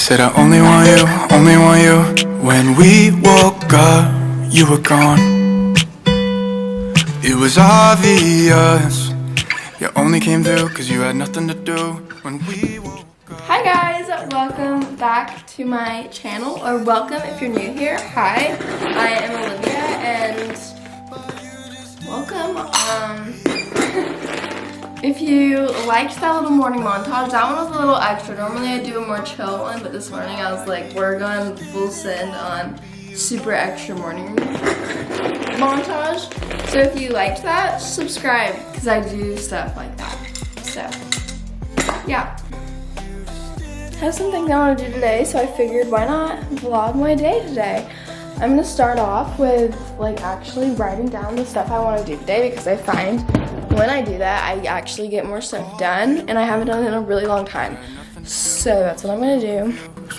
Said I only want you. When we woke up, you were gone. It was obvious. You only came through cause you had nothing to do. When we woke up. Hi guys, welcome back to my channel, or welcome if you're new here. Hi, I am Olivia and welcome. If you liked that little morning montage, that one was a little extra. Normally I do a more chill one, but this morning I was like, we're going full send on super extra morning montage. So if you liked that, subscribe, because I do stuff like that. So, yeah. I have some things I want to do today, so I figured why not vlog my day today. I'm going to start off with like actually writing down the stuff I want to do today, because I find when I do that, I actually get more stuff done, and I haven't done it in a really long time. So that's what I'm going to do.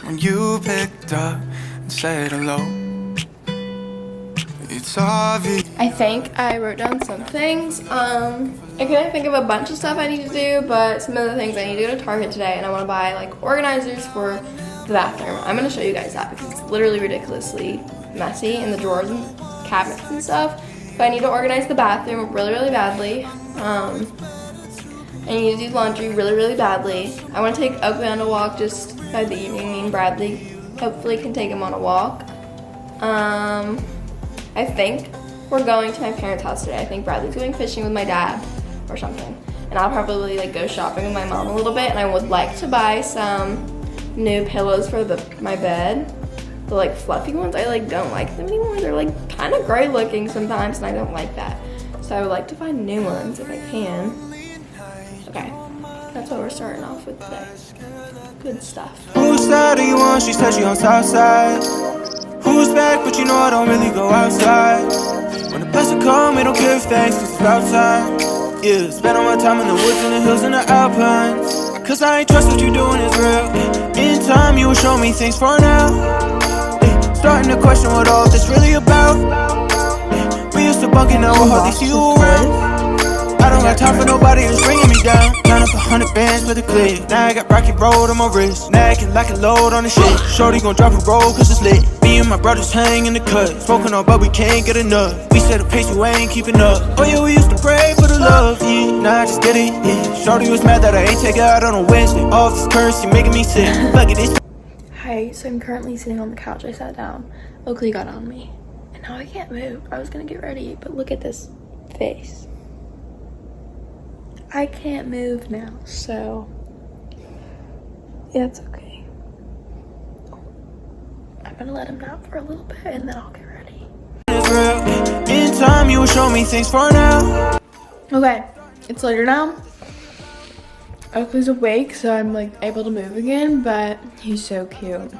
When you picked up and said hello, it's obvious. I think I wrote down some things. I couldn't think of a bunch of stuff I need to do, but some of the things I need to go to Target today, and I want to buy like organizers for the bathroom. I'm going to show you guys that because it's literally ridiculously messy in the drawers and cabinets and stuff. But I need to organize the bathroom really, really badly. I need to do laundry really, really badly. I want to take Oakley on a walk just by the evening. Me and Bradley hopefully can take him on a walk. I think we're going to my parents' house today. I think Bradley's going fishing with my dad or something. And I'll probably like go shopping with my mom a little bit. And I would like to buy some new pillows for my bed. The like fluffy ones, I like don't like them anymore. They're like kind of gray looking sometimes, and I don't like that. So I would like to find new ones if I can. Okay, that's what we're starting off with today. Good stuff. Whose side are you on? She said she on south side. Who's back? But you know I don't really go outside. When the blessing come, we don't give thanks, cause it's about time. Yeah, spend all my time in the woods and the hills and the alpines. Cause I ain't trust what you doing is real. In time you will show me things for now. Starting to question what all this really about. We used to bunk it, now we'll hardly see you around. I don't got time for nobody who's bringing me down. Count up 100 bands for the click. Now I got Rocky Road on my wrist. Now I can lock and load on the shit. Shorty gon' drop a roll cause it's lit. Me and my brothers hang in the cut. Smoking on but we can't get enough. We set a pace we ain't keeping up. Oh yeah, we used to pray for the love, yeah. Now I just get it, yeah. Shorty was mad that I ain't take her out on a Wednesday. All this currency making me sick. Fuck it, it's Hi, so I'm currently sitting on the couch. I sat down. Oakley got on me. And now I can't move. I was gonna get ready, but look at this face. I can't move now, so yeah, it's okay. I'm gonna let him nap for a little bit and then I'll get ready. in time you will show me things for now. Okay, it's later now. Oakley's awake, so I'm like able to move again, but he's so cute.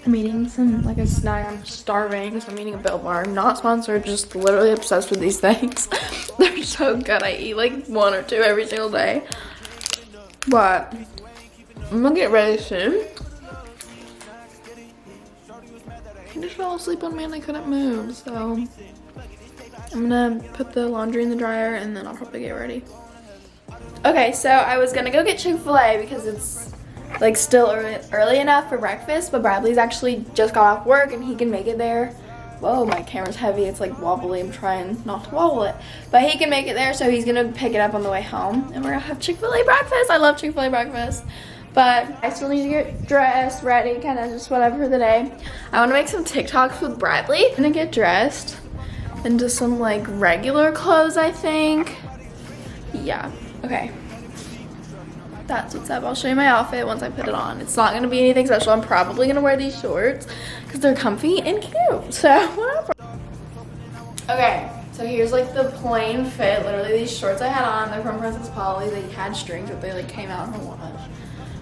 I'm eating some like a snack. I'm starving, so I'm eating a Built Bar. I'm not sponsored, just literally obsessed with these things. They're so good. I eat like one or two every single day. But I'm gonna get ready soon. He just fell asleep on me and I couldn't move, so I'm gonna put the laundry in the dryer and then I'll probably get ready. Okay, so I was gonna go get Chick-fil-A because it's like still early enough for breakfast, but Bradley's actually just got off work and he can make it there. Whoa, my camera's heavy, it's like wobbly. I'm trying not to wobble it, but he can make it there, so he's gonna pick it up on the way home and we're gonna have Chick-fil-A breakfast. I love Chick-fil-A breakfast, but I still need to get dressed, ready, kind of just whatever for the day. I want to make some TikToks with Bradley. I'm gonna get dressed into some like regular clothes, I think. Yeah. Okay, that's what's up. I'll show you my outfit once I put it on. It's not gonna be anything special. I'm probably gonna wear these shorts because they're comfy and cute, so whatever. Okay, so here's like the plain fit. Literally these shorts I had on, they're from Princess Polly. They had strings, but they like came out in a wash.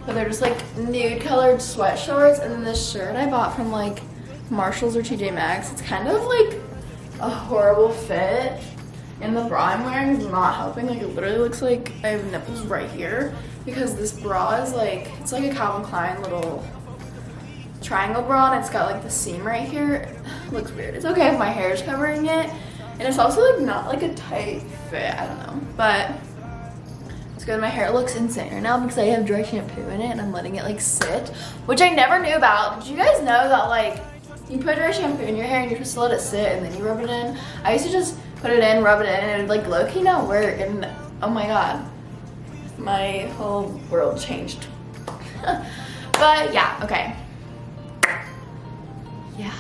But they're just like nude colored sweat shorts, and then this shirt I bought from like Marshalls or TJ Maxx. It's kind of like a horrible fit. And the bra I'm wearing is not helping. Like it literally looks like I have nipples right here because this bra is like, it's like a Calvin Klein little triangle bra and it's got like the seam right here. It looks weird. It's okay if my hair is covering it. And it's also like not like a tight fit, I don't know. But Let's go to my hair. It looks insane right now because I have dry shampoo in it and I'm letting it like sit, which I never knew about. Did you guys know that like you put dry shampoo in your hair and you're supposed to let it sit and then you rub it in? I used to just put it in, rub it in, and it would like low-key not work, and oh my god, my whole world changed. But yeah, okay. Yeah,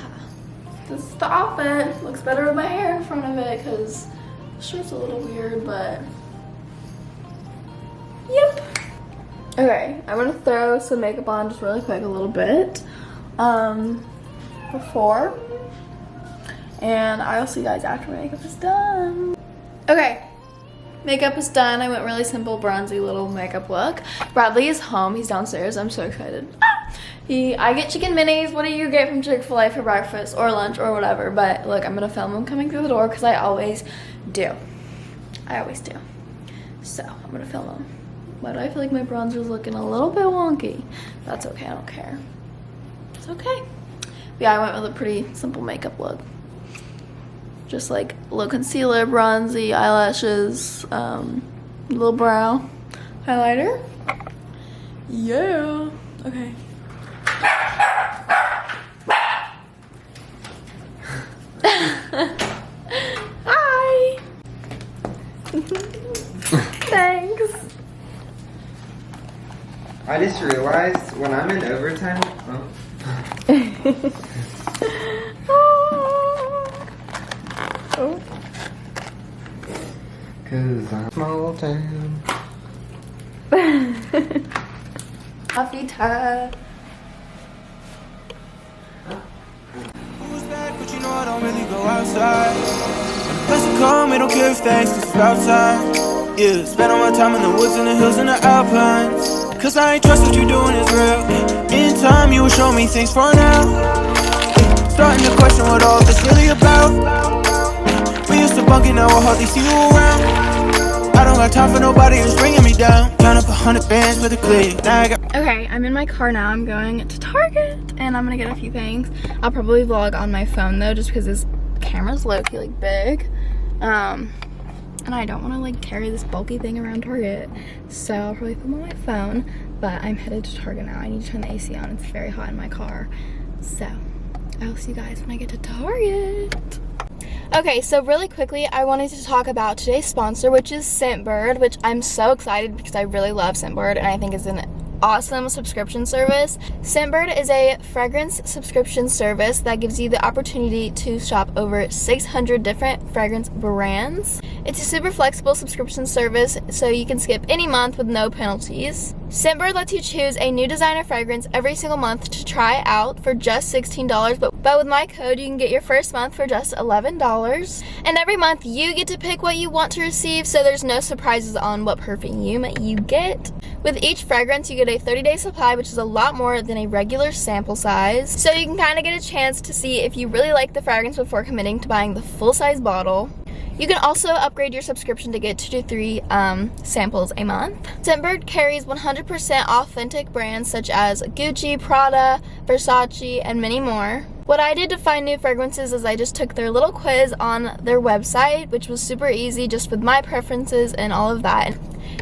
this is the outfit. Looks better with my hair in front of it because the shirt's a little weird, but yep. Okay, I'm gonna throw some makeup on just really quick, a little bit, before, and I'll see you guys after my makeup is done. Okay, makeup is done. I went really simple, bronzy little makeup look. Bradley is home. He's downstairs. I'm so excited. I get chicken minis. What do you get from Chick-fil-A for breakfast or lunch or whatever? But look, I'm gonna film him coming through the door because I always do. I always do. So I'm gonna film him. Why do I feel like my bronzer's looking a little bit wonky? That's okay. I don't care. It's okay. But yeah, I went with a pretty simple makeup look. Just like a little concealer, bronzy, eyelashes, little brow highlighter. Yeah. Okay. Hi. Thanks. I just realized when I'm in overtime. Oh. Cause I'm small town. Coffee time. Who's back, but you know I don't really go outside. When the come, I don't care if thanks, cause it's about time. Yeah, spend all my time in the woods and the hills and the alpines. Cause I ain't trust what you're doing is real. In time, you will show me things for now. Starting to question what all this really about. We used to bunk it, now I hardly see you around. I don't got time for nobody who's bringing me down. Count up 100 bands with a click. Now I got. Okay, I'm in my car now. I'm going to Target and I'm gonna get a few things. I'll probably vlog on my phone though, just because this camera's low-key like big. And I don't want to like carry this bulky thing around Target, so I'll probably film on my phone. But I'm headed to Target now. I need to turn the AC on. It's very hot in my car. So I'll see you guys when I get to Target. Okay, so really quickly, I wanted to talk about today's sponsor, which is Scentbird, which I'm so excited because I really love Scentbird and I think it's an awesome subscription service. Scentbird is a fragrance subscription service that gives you the opportunity to shop over 600 different fragrance brands. It's a super flexible subscription service, so you can skip any month with no penalties. Scentbird lets you choose a new designer fragrance every single month to try out for just $16, but with my code you can get your first month for just $11. And every month you get to pick what you want to receive, so there's no surprises on what perfume you get. With each fragrance you get a 30-day supply, which is a lot more than a regular sample size, so you can kind of get a chance to see if you really like the fragrance before committing to buying the full-size bottle. You can also upgrade your subscription to get 2 to 3 samples a month. Scentbird carries 100% authentic brands such as Gucci, Prada, Versace, and many more. What I did to find new fragrances is I just took their little quiz on their website, which was super easy, just with my preferences and all of that.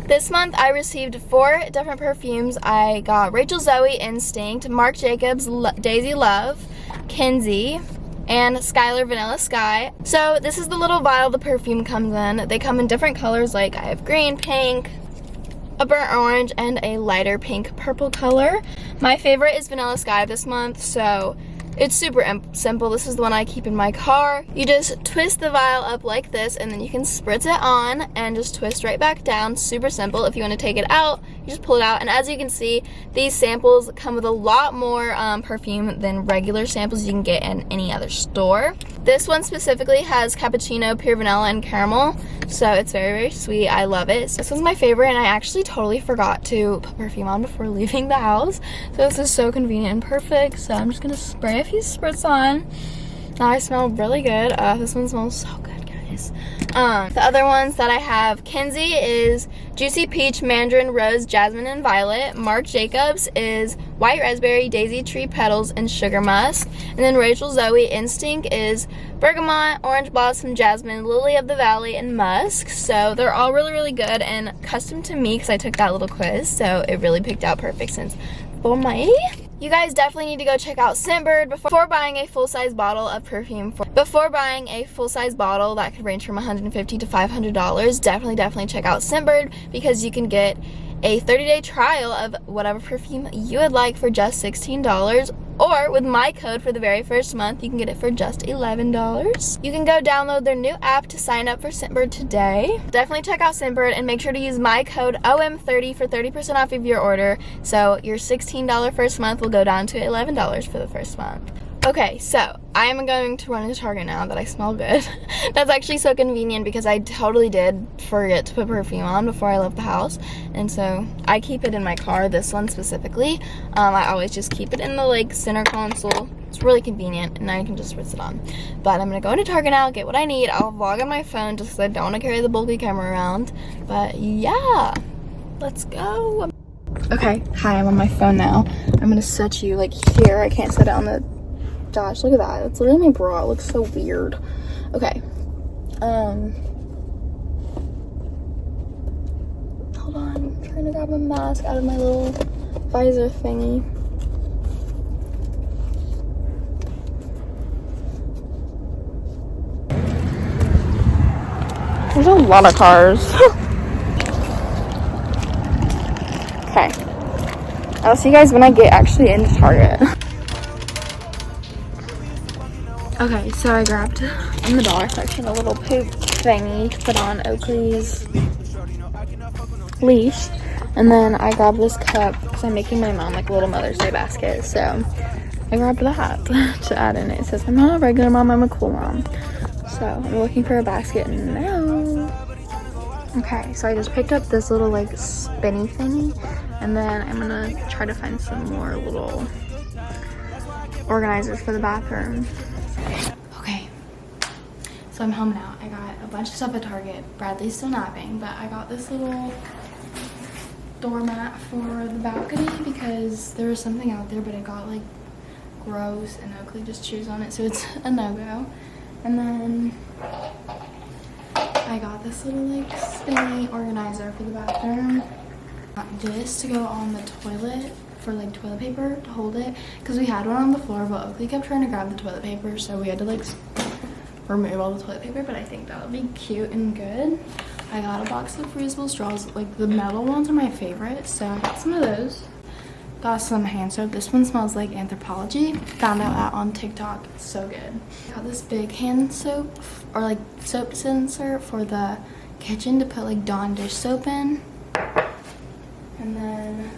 This month I received 4 different perfumes. I got Rachel Zoe Instinct, Marc Jacobs Daisy Love, Kinsey, and Skylar Vanilla Sky. So this is the little vial the perfume comes in. They come in different colors, like I have green, pink, a burnt orange, and a lighter pink purple color. My favorite is Vanilla Sky this month, so it's super simple. This is the one I keep in my car. You just twist the vial up like this and then you can spritz it on and just twist right back down. Super simple. If you want to take it out, you just pull it out. And as you can see, these samples come with a lot more perfume than regular samples you can get in any other store. This one specifically has cappuccino, pure vanilla, and caramel. So it's very, very sweet. I love it. So this was my favorite, and I actually totally forgot to put perfume on before leaving the house. So this is so convenient and perfect. So I'm just gonna spray a few spritz on. Now I smell really good. This one smells so good, guys. nice. The other ones that I have, Kinsey is Juicy Peach, Mandarin, Rose, Jasmine, and Violet. Marc Jacobs is White Raspberry, Daisy Tree Petals, and Sugar Musk. And then Rachel Zoe Instinct is Bergamot, Orange Blossom, Jasmine, Lily of the Valley, and Musk. So they're all really, really good and custom to me because I took that little quiz. So it really picked out perfect scents for me. You guys definitely need to go check out Scentbird before buying a full-size bottle of perfume. Before buying a full-size bottle that could range from $150 to $500, definitely check out Scentbird because you can get a 30-day trial of whatever perfume you would like for just $16, or with my code for the very first month, you can get it for just $11. You can go download their new app to sign up for Scentbird today. Definitely check out Scentbird and make sure to use my code OM30 for 30% off of your order. So your $16 first month will go down to $11 for the first month. Okay, so I am going to run into Target now that I smell good. That's actually so convenient because I totally did forget to put perfume on before I left the house. And so I keep it in my car, this one specifically. I always just keep it in the like center console. It's really convenient and now you can just switch it on. But I'm gonna go into Target now, get what I need. I'll vlog on my phone just because I don't want to carry the bulky camera around. But yeah, let's go. Okay, hi, I'm on my phone now. I'm gonna set you like here. I can't set it on the Gosh, look at that. It's literally my bra. It looks so weird. Okay. Hold on. I'm trying to grab a mask out of my little visor thingy. There's a lot of cars. Okay. I'll see you guys when I get actually into Target. Okay, so I grabbed in the dollar section a little poop thingy to put on Oakley's leash. And then I grabbed this cup because I'm making my mom like a little Mother's Day basket. So I grabbed that to add in it. It says, I'm not a regular mom, I'm a cool mom. So I'm looking for a basket now. Okay, so I just picked up this little like spinny thingy. And then I'm gonna try to find some more little organizers for the bathroom. Okay, so I'm home now. I got a bunch of stuff at Target. Bradley's still napping, but I got this little doormat for the balcony because there was something out there, but it got like gross and Oakley just chews on it, so it's a no-go. And then I got this little like spinny organizer for the bathroom. Got this to go on the toilet for like toilet paper to hold it because we had one on the floor, but Oakley kept trying to grab the toilet paper, so we had to like remove all the toilet paper. But I think that'll be cute and good. I got a box of reusable straws. Like the metal ones are my favorite, so I got some of those. Got some hand soap. This one smells like Anthropology. Found out that on TikTok. It's so good. Got this big hand soap or like soap dispenser for the kitchen to put like Dawn dish soap in. And then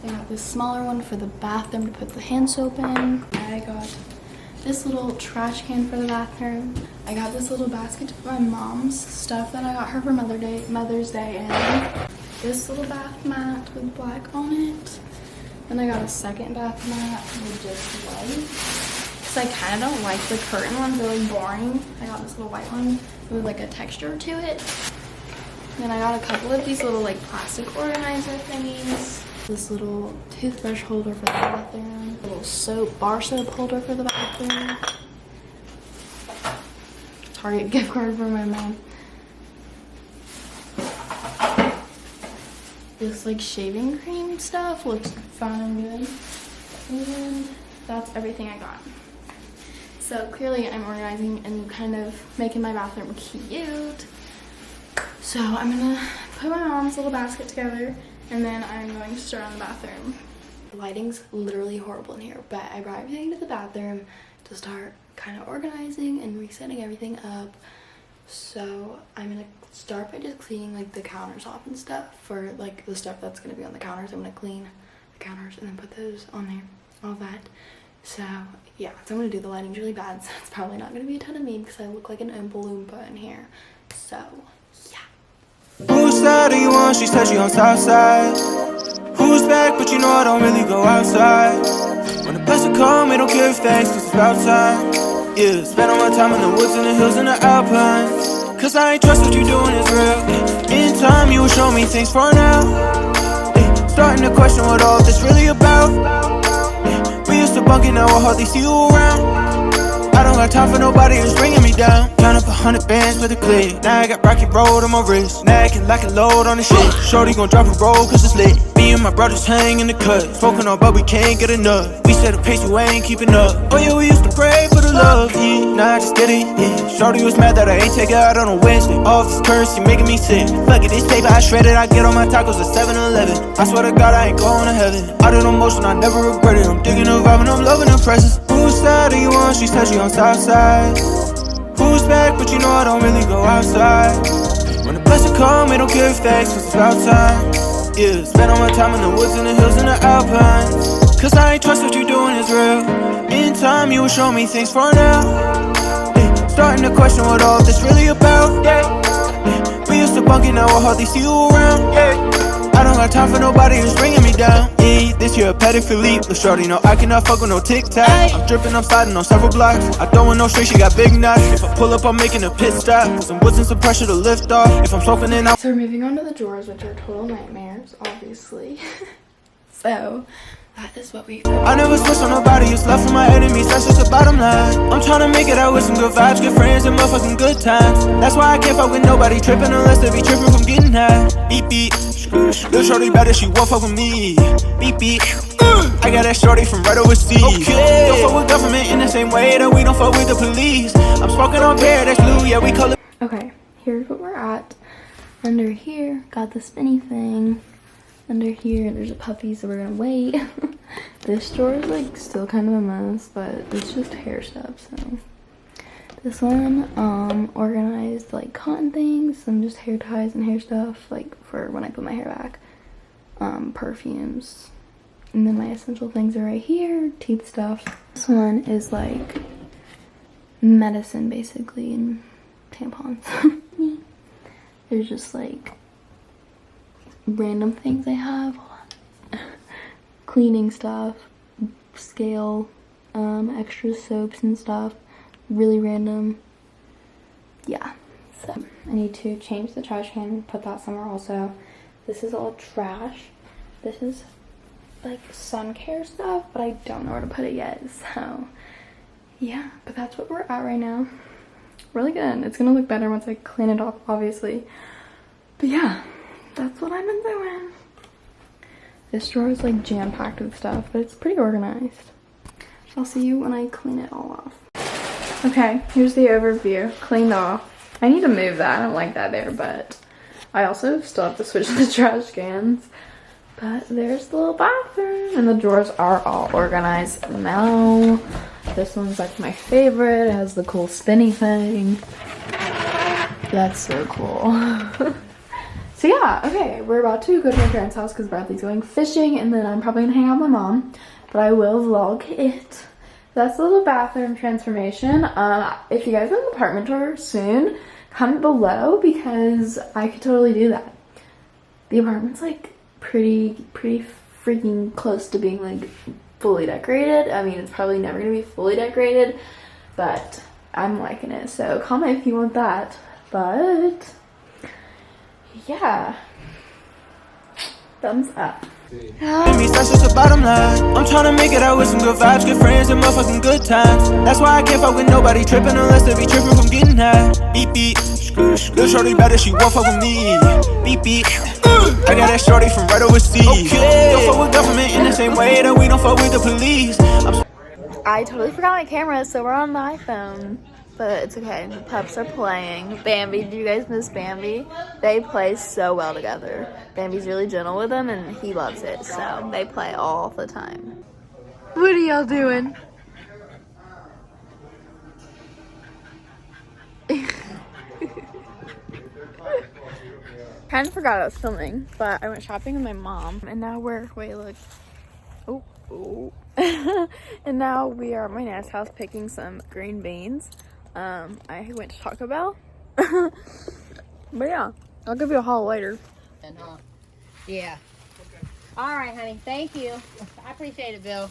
I got this smaller one for the bathroom to put the hand soap in. I got this little trash can for the bathroom. I got this little basket to put my mom's stuff that I got her for Mother's Day in. This little bath mat with black on it. Then I got a second bath mat with just white. Because I kind of don't like the curtain ones, they're like boring. I got this little white one with like a texture to it. Then I got a couple of these little like plastic organizer thingies. This little toothbrush holder for the bathroom. A little bar soap holder for the bathroom. Target gift card for my mom. This like shaving cream stuff looks fun and good. And that's everything I got. So clearly I'm organizing and kind of making my bathroom cute. So I'm gonna put my mom's little basket together and then I'm going to start on the bathroom. The lighting's literally horrible in here, but I brought everything to the bathroom to start kind of organizing and resetting everything up. So I'm gonna start by just cleaning like the counters off and stuff for like the stuff that's gonna be on the counters. I'm gonna clean the counters and then put those on there, all that. So yeah, so I'm gonna do the lighting's really bad, so it's probably not gonna be a ton of me because I look like an Oompa Loompa in here. So yeah. Whose side are you on? She said she on south side. Who's back? But you know I don't really go outside. When the blessing come, we don't give thanks 'cause it's about time. Yeah, spending my time in the woods, in the hills, and the alpines. Cause I ain't trust what you doing is real. In time, you will show me things for now. Starting to question what all this really about. We used to bunk it, now I hardly see you around. I don't got time for nobody who's bringing me down. Count up 100 bands for the click. Now I got rocket road on my wrist. Now I can lock a load on the shit. Shorty gon' drop a roll cause it's lit. Me and my brothers hang in the cut. Smoking on but we can't get enough. We set a pace, you ain't keeping up. Oh yeah, we used to pray for the love, yeah. Now I just get it, yeah. Shorty was mad that I ain't take her out on a Wednesday. All this currency making me sick. Fuck it, this paper I shredded. I get all my tacos at 7-Eleven. I swear to God I ain't going to heaven. I did emotion, I never regret it. I'm digging the vibe and I'm loving the presence. Whose side are you on? She said she on south side. Who's back? But you know I don't really go outside. When the blessing come, it don't give thanks cause it's about time. Yeah, spend all my time in the woods, in the hills, and the alpines. Cause I ain't trust what you doing is real. In time, you will show me things for now. Yeah, starting to question what all this really about. Yeah, we used to bunk it, now I hardly see you around. Yeah, I don't got time for nobody who's bringing me down. Yeah, this year a petty Philippe. But shorty, no, I cannot fuck with no tic-tac. I'm dripping, I'm sliding on several blocks. I don't want no straight, she got big knots. If I pull up, I'm making a pit stop. Put some woods and some pressure to lift off. If I'm smoking in, So we're moving on to the drawers, which are total nightmares, obviously. So that is what we. I never switch on nobody, it's love for my enemies, that's just the bottom line. I'm trying to make it out with some good vibes, good friends, and motherfucking good times. That's why I can't fuck with nobody tripping unless they be tripping from getting high. Beep beep, little shorty better, she won't fuck with me. Beep beep, I got that shorty from right overseas. Okay. Don't fuck with government in the same way that we don't fuck with the police. I'm smoking on Paradise Blue, yeah, we call it. Okay, here's what we're at. Under here, got the spinny thing. Under here, there's a puppy, so we're gonna wait. This drawer is like still kind of a mess, but it's just hair stuff, so. This one, organized like cotton things, some just hair ties and hair stuff, like for when I put my hair back. Perfumes. And then my essential things are right here, teeth stuff. This one is like medicine basically, and tampons. There's just like random things I have. Cleaning stuff, scale, extra soaps and stuff. Really random. Yeah. So I need to change the trash can and put that somewhere also. This is all trash. This is like sun care stuff, but I don't know where to put it yet. So yeah, but that's what we're at right now. Really good. It's gonna look better once I clean it off, obviously. But yeah, that's what I've been doing. This drawer is like jam-packed with stuff, but it's pretty organized. I'll see you when I clean it all off. Okay, here's the overview. Cleaned off. I need to move that. I don't like that there, but I also still have to switch the trash cans. But there's the little bathroom, and the drawers are all organized now. This one's like my favorite. It has the cool spinny thing. That's so cool. So yeah, okay, we're about to go to my parents' house because Bradley's going fishing, and then I'm probably gonna hang out with my mom, but I will vlog it. That's the little bathroom transformation. If you guys have an apartment tour soon, comment below because I could totally do that. The apartment's like pretty freaking close to being like fully decorated. I mean, it's probably never gonna be fully decorated, but I'm liking it. So comment if you want that. But yeah, thumbs up. That's just the bottom line. I'm trying to make it out with some good vibes, good friends, and motherfucking good times. That's why I can't fuck with nobody tripping unless they be tripping from getting high. Beep beep, little shorty better, she won't fuck with me. Beep beep, I got that shorty from right overseas. Okay. Don't fuck with government in the same way that we don't fuck with the police. I totally forgot my camera, so we're on the iPhone. But it's okay, the pups are playing. Bambi, do you guys miss Bambi? They play so well together. Bambi's really gentle with them and he loves it, so they play all the time. What are y'all doing? Kind of forgot I was filming, but I went shopping with my mom, and now wait, look. Oh. And now we are at my nan's house picking some green beans. I went to Taco Bell. But yeah, I'll give you a haul later. And yeah. All right, honey. Thank you. I appreciate it, Bill.